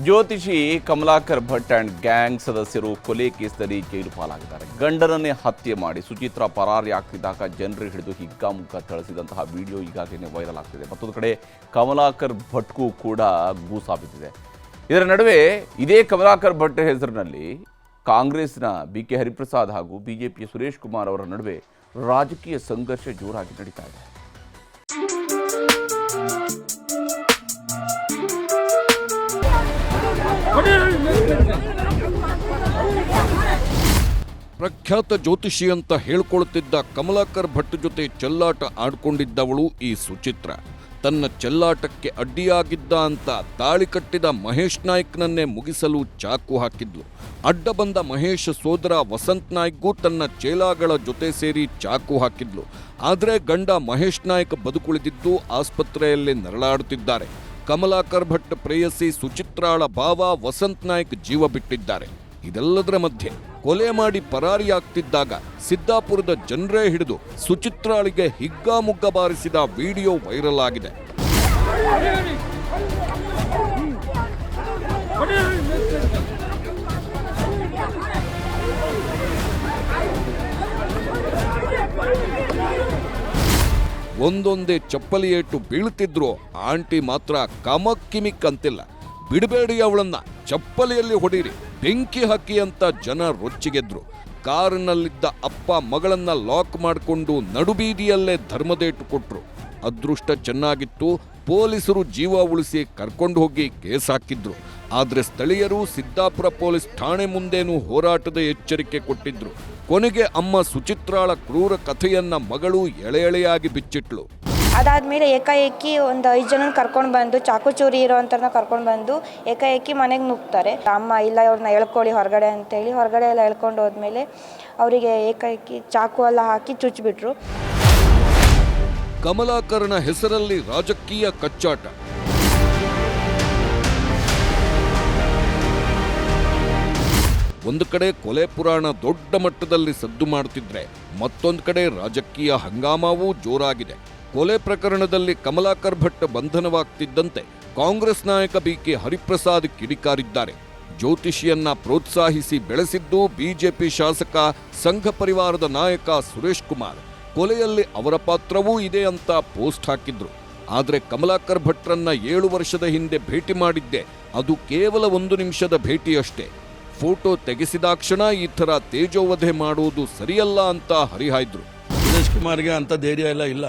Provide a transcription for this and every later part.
ಜ್ಯೋತಿಷಿ Kamalakar Bhat and gang ಸದಸ್ಯರು ಕೊಲೆ ಕೇಸ್ನಲ್ಲಿ ಜೈಲು ಪಾಲಾಗಿದ್ದಾರೆ. ಗಂಡನನ್ನೇ ಹತ್ಯೆ ಮಾಡಿ ಸುಚಿತ್ರಾ ಪರಾರಿ ಆಗ್ತಿದ್ದಾಗ ಜನರು ಹಿಡಿದು ಹಿಗ್ಗಾಮುಗ್ಗ ಥಳಿಸಿದಂತಹ ವಿಡಿಯೋ ಈಗಾಗಲೇ ವೈರಲ್ ಆಗ್ತಿದೆ. ಮತ್ತೊಂದು ಕಡೆ ಕಮಲಾಕರ್ ಭಟ್ಗೂ ಕೂಡ ಗೂಸಾಬಿದ್ದಿದೆ. ಇದರ ನಡುವೆ ಇದೇ ಕಮಲಾಕರ್ ಭಟ್ ಹೆಸರಿನಲ್ಲಿ ಕಾಂಗ್ರೆಸ್ನ BK ಹರಿಪ್ರಸಾದ್ ಹಾಗೂ ಬಿಜೆಪಿಯ ಸುರೇಶ್ ಕುಮಾರ್ ಅವರ ನಡುವೆ ರಾಜಕೀಯ ಸಂಘರ್ಷ ಜೋರಾಗಿ ನಡೀತಾ ಇದೆ. ಪ್ರಖ್ಯಾತ ಜ್ಯೋತಿಷಿ ಅಂತ ಹೇಳ್ಕೊಳ್ತಿದ್ದ ಕಮಲಾಕರ್ ಭಟ್ ಜೊತೆ ಚೆಲ್ಲಾಟ ಆಡ್ಕೊಂಡಿದ್ದವಳು ಈ ಸುಚಿತ್ರ. ತನ್ನ ಚೆಲ್ಲಾಟಕ್ಕೆ ಅಡ್ಡಿಯಾಗಿದ್ದ ಅಂತ ತಾಳಿ ಕಟ್ಟಿದ ಮಹೇಶ್ ನಾಯ್ಕ್ನನ್ನೇ ಮುಗಿಸಲು ಚಾಕು ಹಾಕಿದ್ಲು. ಅಡ್ಡ ಬಂದ ಮಹೇಶ್ ಸೋದರ ವಸಂತ್ ನಾಯ್ಕ್ಗೂ ತನ್ನ ಚೇಲಾಗಳ ಜೊತೆ ಸೇರಿ ಚಾಕು ಹಾಕಿದ್ಲು. ಆದರೆ ಗಂಡ ಮಹೇಶ್ ನಾಯ್ಕ್ ಬದುಕುಳಿದಿದ್ದು ಆಸ್ಪತ್ರೆಯಲ್ಲಿ ನರಳಾಡುತ್ತಿದ್ದಾರೆ. ಕಮಲಾಕರ್ ಭಟ್ ಪ್ರೇಯಸಿ ಸುಚಿತ್ರಾಳ ಭಾವ ವಸಂತ್ ನಾಯ್ಕ್ ಜೀವ ಬಿಟ್ಟಿದ್ದಾರೆ. ಇದೆಲ್ಲದರ ಮಧ್ಯೆ ಕೊಲೆ ಮಾಡಿ ಪರಾರಿಯಾಗ್ತಿದ್ದಾಗ ಸಿದ್ದಾಪುರದ ಜನರೇ ಹಿಡಿದು ಸುಚಿತ್ರಾಳಿಗೆ ಹಿಗ್ಗಾಮುಗ್ಗ ಬಾರಿಸಿದ ವಿಡಿಯೋ ವೈರಲ್ ಆಗಿದೆ. ಒಂದೊಂದೇ ಚಪ್ಪಲಿ ಏಟು ಬೀಳ್ತಿದ್ರು. ಆಂಟಿ ಮಾತ್ರ ಕಮಕ್ಕಿಮಿಕ್ ಅಂತಿಲ್ಲ. ಬಿಡಬೇಡಿ ಅವಳನ್ನ, ಚಪ್ಪಲಿಯಲ್ಲಿ ಹೊಡೀರಿ, ಬೆಂಕಿ ಹಾಕಿ ಅಂತ ಜನ ರೊಚ್ಚಿಗೆದ್ರು. ಕಾರಿನಲ್ಲಿದ್ದ ಅಪ್ಪ ಮಗಳನ್ನ ಲಾಕ್ ಮಾಡಿಕೊಂಡು ನಡುಬೀದಿಯಲ್ಲೇ ಧರ್ಮದೇಟು ಕೊಟ್ರು. ಅದೃಷ್ಟ ಚೆನ್ನಾಗಿತ್ತು, ಪೊಲೀಸರು ಜೀವ ಉಳಿಸಿ ಕರ್ಕೊಂಡು ಹೋಗಿ ಕೇಸ್ ಹಾಕಿದ್ರು. ಆದ್ರೆ ಸ್ಥಳೀಯರು ಸಿದ್ದಾಪುರ ಪೊಲೀಸ್ ಠಾಣೆ ಮುಂದೇನೂ ಹೋರಾಟದ ಎಚ್ಚರಿಕೆ ಕೊಟ್ಟಿದ್ರು. ಕೊನೆಗೆ ಅಮ್ಮ ಸುಚಿತ್ರಾಳ ಕ್ರೂರ ಕಥೆಯನ್ನ ಮಗಳು ಎಳೆಯಾಗಿ ಬಿಚ್ಚಿಟ್ಲು. ಅದಾದಮೇಲೆ ಏಕಾಏಕಿ ಒಂದು 5 ಜನ ಕರ್ಕೊಂಡು ಬಂದು ಚಾಕು ಚೂರಿ ಇರೋವಂಥವ್ರನ್ನ ಕರ್ಕೊಂಡು ಬಂದು ಏಕಾಏಕಿ ಮನೆಗೆ ನುಗ್ತಾರೆ. ಅಮ್ಮ ಇಲ್ಲ ಇವ್ರನ್ನ ಎಳ್ಕೊಳ್ಳಿ ಹೊರಗಡೆ ಅಂತೇಳಿ ಹೊರಗಡೆ ಎಲ್ಲ ಎಳ್ಕೊಂಡು ಹೋದ್ಮೇಲೆ ಅವರಿಗೆ ಏಕಾಏಕಿ ಚಾಕು ಎಲ್ಲ ಹಾಕಿ ಚುಚ್ಚಿಬಿಟ್ರು. ಕಮಲಾಕರನ ಹೆಸರಲ್ಲಿ ರಾಜಕೀಯ ಕಚ್ಚಾಟ. ಒಂದು ಕಡೆ ಕೊಲೆ ಪುರಾಣ ದೊಡ್ಡ ಮಟ್ಟದಲ್ಲಿ ಸದ್ದು ಮಾಡುತ್ತಿದ್ರೆ, ಮತ್ತೊಂದು ಕಡೆ ರಾಜಕೀಯ ಹಂಗಾಮವೂ ಜೋರಾಗಿದೆ. ಕೊಲೆ ಪ್ರಕರಣದಲ್ಲಿ ಕಮಲಾಕರ್ ಭಟ್ ಬಂಧನವಾಗ್ತಿದ್ದಂತೆ ಕಾಂಗ್ರೆಸ್ ನಾಯಕ BK ಹರಿಪ್ರಸಾದ್ ಕಿಡಿಕಾರಿದ್ದಾರೆ. ಜ್ಯೋತಿಷಿಯನ್ನ ಪ್ರೋತ್ಸಾಹಿಸಿ ಬೆಳೆಸಿದ್ದು ಬಿಜೆಪಿ ಶಾಸಕ ಸಂಘ ಪರಿವಾರದ ನಾಯಕ ಸುರೇಶ್ ಕುಮಾರ್. ಕೊಲೆಯಲ್ಲಿ ಅವರ ಪಾತ್ರವೂ ಇದೆ ಅಂತ ಪೋಸ್ಟ್ ಹಾಕಿದ್ರು. ಆದರೆ ಕಮಲಾಕರ್ ಭಟ್ರನ್ನ 7 ವರ್ಷದ ಹಿಂದೆ ಭೇಟಿ ಮಾಡಿದ್ದೆ, ಅದು ಕೇವಲ 1 ನಿಮಿಷದ ಭೇಟಿಯಷ್ಟೇ. ಫೋಟೋ ತೆಗೆಸಿದಾಕ್ಷಣ ಈ ಥರ ತೇಜೋವಧೆ ಮಾಡುವುದು ಸರಿಯಲ್ಲ ಅಂತ ಹರಿಹಾಯ್ದ್ರು. ಸುರೇಶ್ ಕುಮಾರ್ಗೆ ಅಂತ ಧೈರ್ಯ ಎಲ್ಲ ಇಲ್ಲ.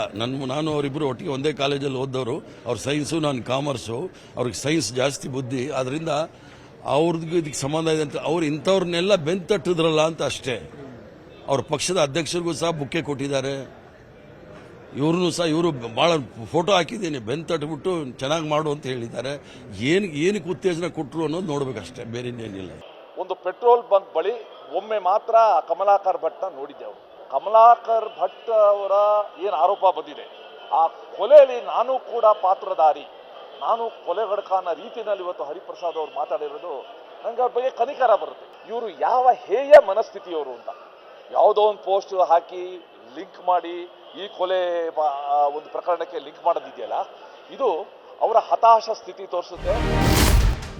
ನಾನು ಅವರಿಬ್ಬರು ಒಟ್ಟಿಗೆ ಒಂದೇ ಕಾಲೇಜಲ್ಲಿ ಓದ್ದವರು. ಅವ್ರ ಸೈನ್ಸು, ನಾನು ಕಾಮರ್ಸು. ಅವ್ರಿಗೆ ಸೈನ್ಸ್ ಜಾಸ್ತಿ ಬುದ್ಧಿ, ಅದರಿಂದ ಅವ್ರದ್ದು ಇದಕ್ಕೆ ಸಂಬಂಧ ಇದೆ ಅಂತ ಅವ್ರು ಇಂಥವ್ರನ್ನೆಲ್ಲ ಬೆಂತಟ್ಟಿದ್ರಲ್ಲ ಅಂತ ಅಷ್ಟೇ. ಅವ್ರ ಪಕ್ಷದ ಅಧ್ಯಕ್ಷರಿಗೂ ಸಹ ಬುಕ್ಕೆ ಕೊಟ್ಟಿದ್ದಾರೆ. ಇವ್ರನ್ನೂ ಸಹ ಇವರು ಭಾಳ ಫೋಟೋ ಹಾಕಿದ್ದೀನಿ, ಬೆಂತಟ್ಬಿಟ್ಟು ಚೆನ್ನಾಗಿ ಮಾಡು ಅಂತ ಹೇಳಿದ್ದಾರೆ. ಏನಕ್ಕೆ ಉತ್ತೇಜನ ಕೊಟ್ಟರು ಅನ್ನೋದು ನೋಡ್ಬೇಕಷ್ಟೇ, ಬೇರೆ ಇನ್ನೇನಿಲ್ಲ. ಒಂದು ಪೆಟ್ರೋಲ್ ಬಂಕ್ ಬಳಿ ಒಮ್ಮೆ ಮಾತ್ರ ಕಮಲಾಕರ್ ಭಟ್ ನೋಡಿದ್ದೆವು. ಕಮಲಾಕರ್ ಭಟ್ ಅವರ ಏನು ಆರೋಪ ಬಂದಿದೆ, ಆ ಕೊಲೆಯಲ್ಲಿ ನಾನು ಕೂಡ ಪಾತ್ರಧಾರಿ, ನಾನು ಕೊಲೆಗಡಕ ಅನ್ನೋ ರೀತಿಯಲ್ಲಿ ಇವತ್ತು ಹರಿಪ್ರಸಾದ್ ಅವರು ಮಾತಾಡಿರೋದು ನನಗೆ ಅವ್ರ ಬಗ್ಗೆ ಕನಿಕರ ಬರುತ್ತೆ. ಇವರು ಯಾವ ಹೇಯ ಮನಸ್ಥಿತಿಯವರು ಅಂತ ಯಾವುದೋ ಒಂದು ಪೋಸ್ಟ್ ಹಾಕಿ ಲಿಂಕ್ ಮಾಡಿ ಈ ಕೊಲೆ ಒಂದು ಪ್ರಕರಣಕ್ಕೆ ಲಿಂಕ್ ಮಾಡೋದಿದೆಯಲ್ಲ, ಇದು ಅವರ ಹತಾಶ ಸ್ಥಿತಿ ತೋರಿಸುತ್ತೆ.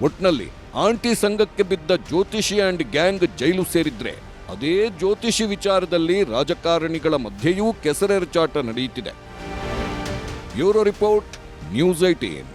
ಒಟ್ನಲ್ಲಿ ಆಂಟಿ ಸಂಘಕ್ಕೆ ಬಿದ್ದ ಜ್ಯೋತಿಷಿ ಅಂಡ್ ಗ್ಯಾಂಗ್ ಜೈಲು ಸೇರಿದ್ರೆ, ಅದೇ ಜ್ಯೋತಿಷಿ ವಿಚಾರದಲ್ಲಿ ರಾಜಕಾರಣಿಗಳ ಮಧ್ಯೆಯೂ ಕೆಸರೆರಚಾಟ ನಡೆಯುತ್ತಿದೆ. Bureau report, news 18.